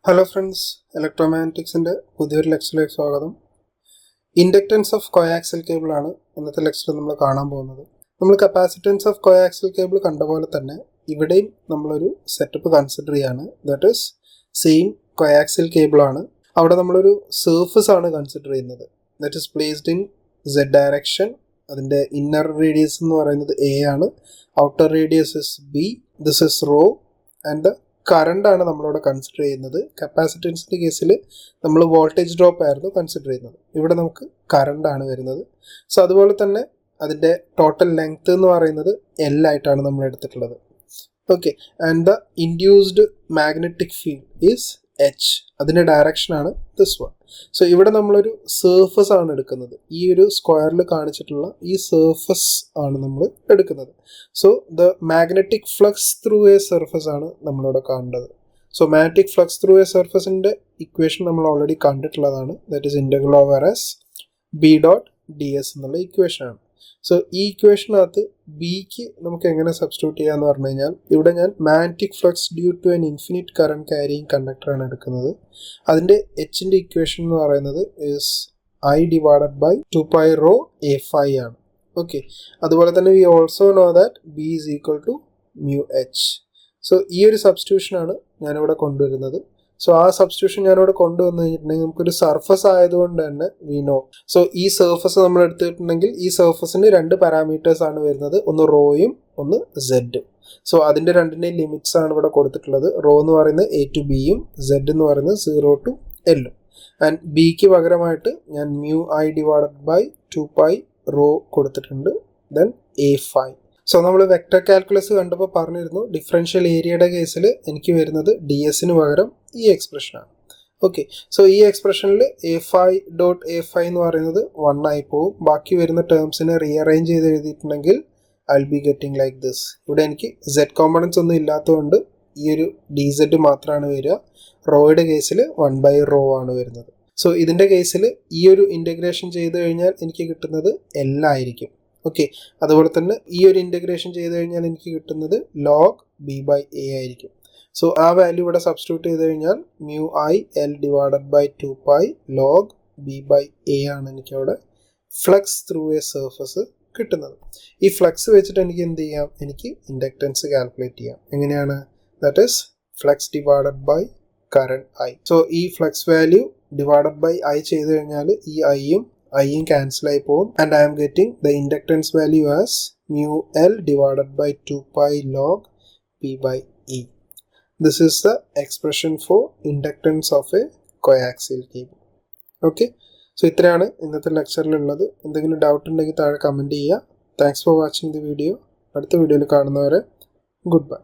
Hello friends, ഇലക്ട്രോമാഗ്നറ്റിക്സിൻ്റെ പുതിയൊരു ലെക്ചറിലേക്ക് സ്വാഗതം. Inductance of കോയാക്സിൽ cable ആണ് ഇന്നത്തെ ലെക്ചറിൽ നമ്മൾ കാണാൻ പോകുന്നത്. നമ്മൾ കപ്പാസിറ്റൻസ് ഓഫ് കോയാക്സിൽ കേബിൾ കണ്ട പോലെ തന്നെ ഇവിടെയും നമ്മളൊരു സെറ്റപ്പ് കൺസിഡർ ചെയ്യാണ്. ദാറ്റ് ഈസ് സെയിം കോയാക്സിൽ കേബിളാണ്. അവിടെ നമ്മളൊരു സർഫസ് ആണ് കൺസിഡർ ചെയ്യുന്നത്. That is placed in Z direction. അതിൻ്റെ ഇന്നർ റേഡിയസ് എന്ന് പറയുന്നത് എ ആണ്, outer radius is B, this is rho and the current ആണ് നമ്മളിവിടെ കൺസിഡർ ചെയ്യുന്നത്. കപ്പാസിറ്റൻസിൻ്റെ കേസിൽ നമ്മൾ വോൾട്ടേജ് ഡ്രോപ്പ് ആയിരുന്നു കൺസിഡർ ചെയ്യുന്നത്. ഇവിടെ നമുക്ക് കറണ്ട് ആണ് വരുന്നത്. സോ അതുപോലെ തന്നെ അതിൻ്റെ ടോട്ടൽ ലെങ്ത് എന്ന് പറയുന്നത് എൽ ആയിട്ടാണ് നമ്മൾ എടുത്തിട്ടുള്ളത്. Okay, and the induced magnetic field is H. അതിൻ്റെ ഡയറക്ഷനാണ് ദിസ് വൺ. സോ ഇവിടെ നമ്മളൊരു സർഫസ് ആണ് എടുക്കുന്നത്. ഈ ഒരു സ്ക്വയറിൽ കാണിച്ചിട്ടുള്ള ഈ സർഫസ് ആണ് നമ്മൾ എടുക്കുന്നത്. So the magnetic flux through a surface ആണ് നമ്മളിവിടെ കാണേണ്ടത്. So magnetic flux through a സർഫസിൻ്റെ ഇക്വേഷൻ നമ്മൾ ഓൾറെഡി കണ്ടിട്ടുള്ളതാണ്. That is integral over S B dot d S എന്നുള്ള ഇക്വേഷനാണ്. സോ ഈ ഇക്വേഷനകത്ത് ബിക്ക് നമുക്ക് എങ്ങനെ സബ്സ്റ്റിറ്റ്യൂട്ട് ചെയ്യാന്ന് പറഞ്ഞു കഴിഞ്ഞാൽ, ഇവിടെ ഞാൻ magnetic flux due to an infinite current carrying കണ്ടക്ടറാണ് എടുക്കുന്നത്. അതിൻ്റെ എച്ചിൻ്റെ ഇക്വേഷൻ എന്ന് പറയുന്നത് is I divided by 2π rho a phi ആണ്. ഓക്കെ, അതുപോലെ തന്നെ we also know that B is equal to mu H. So ഈ ഒരു സബ്സ്റ്റിറ്റ്യൂഷനാണ് ഞാനിവിടെ കൊണ്ടുവരുന്നത്. സോ ആ സബ്സ്റ്റിറ്റ്യൂഷൻ ഞാനിവിടെ കൊണ്ടുവന്നു കഴിഞ്ഞിട്ടുണ്ടെങ്കിൽ നമുക്കൊരു സർഫസ് ആയതുകൊണ്ട് തന്നെ വി നോ. സോ ഈ സർഫസ് നമ്മൾ എടുത്തിട്ടുണ്ടെങ്കിൽ ഈ സർഫസിന് രണ്ട് പാരാമീറ്റേഴ്സ് ആണ് വരുന്നത്, ഒന്ന് റോയും ഒന്ന് സെഡും. സോ അതിൻ്റെ രണ്ടിൻ്റെയും ലിമിറ്റ്സ് ആണ് ഇവിടെ കൊടുത്തിട്ടുള്ളത്. റോ എന്ന് പറയുന്നത് എ ടു ബിയും സെഡ് എന്ന് പറയുന്നത് 0 to എല്ലും. ആൻഡ് ബിക്ക് പകരമായിട്ട് ഞാൻ mu I divided by 2π rho കൊടുത്തിട്ടുണ്ട്, ദെൻ എ ഫൈ. സോ നമ്മൾ വെക്ടർ കാൽക്കുലസ് കണ്ടപ്പോൾ പറഞ്ഞിരുന്നു, ഡിഫറൻഷ്യൽ ഏരിയയുടെ കേസിൽ എനിക്ക് വരുന്നത് ഡി എസിന് പകരം ഈ എക്സ്പ്രഷനാണ്. ഓക്കെ, സോ ഈ എക്സ്പ്രഷനിൽ A phi dot A phi എന്ന് പറയുന്നത് 1 ആയി പോവും. ബാക്കി വരുന്ന ടേംസിനെ റീഅറേഞ്ച് ചെയ്ത് എഴുതിയിട്ടുണ്ടെങ്കിൽ I will be getting like this. ഇവിടെ എനിക്ക് സെഡ് കോമ്പണൻസ് ഒന്നും ഇല്ലാത്തതുകൊണ്ട് ഈ ഒരു ഡി സെഡ് മാത്രമാണ് വരിക. റോയുടെ കേസിൽ 1 റോ ആണ് വരുന്നത്. സോ ഇതിൻ്റെ കേസിൽ ഈ ഒരു ഇൻ്റഗ്രേഷൻ ചെയ്ത് കഴിഞ്ഞാൽ എനിക്ക് കിട്ടുന്നത് എൽ ആയിരിക്കും. ഓക്കെ, അതുപോലെ തന്നെ ഈ ഒരു ഇൻ്റഗ്രേഷൻ ചെയ്ത് കഴിഞ്ഞാൽ എനിക്ക് കിട്ടുന്നത് ലോഗ് ബി ബൈ എ ആയിരിക്കും. സോ ആ വാല്യൂ ഇവിടെ സബ്സ്റ്റിറ്റ്യൂട്ട് ചെയ്ത് കഴിഞ്ഞാൽ mu I L divided by 2π log B by A ആണ് എനിക്കവിടെ ഫ്ലക്സ് ത്രൂ എ സർഫസ് കിട്ടുന്നത്. ഈ ഫ്ലക്സ് വെച്ചിട്ട് എനിക്ക് എന്ത് ചെയ്യാം, എനിക്ക് ഇൻഡക്റ്റൻസ് കാൽക്കുലേറ്റ് ചെയ്യാം. എങ്ങനെയാണ്? That is flux divided by current I. So ഈ flux value divided by I ചെയ്ത് കഴിഞ്ഞാൽ ഈ ഐയും ക്യാൻസൽ ആയി പോകും. And I am getting the inductance value as mu L divided by 2π log P by E. This is the expression for inductance of a coaxial cable. Okay, so ഇത്രയാണ് ഇന്നത്തെ ലെക്ചറിലുള്ളത്. എന്തെങ്കിലും doubt ഉണ്ടെങ്കിൽ താഴെ കമൻറ്റ് ചെയ്യുക. Thanks for watching the video. അടുത്ത വീഡിയോയിൽ കാണുന്നവരെ good bye.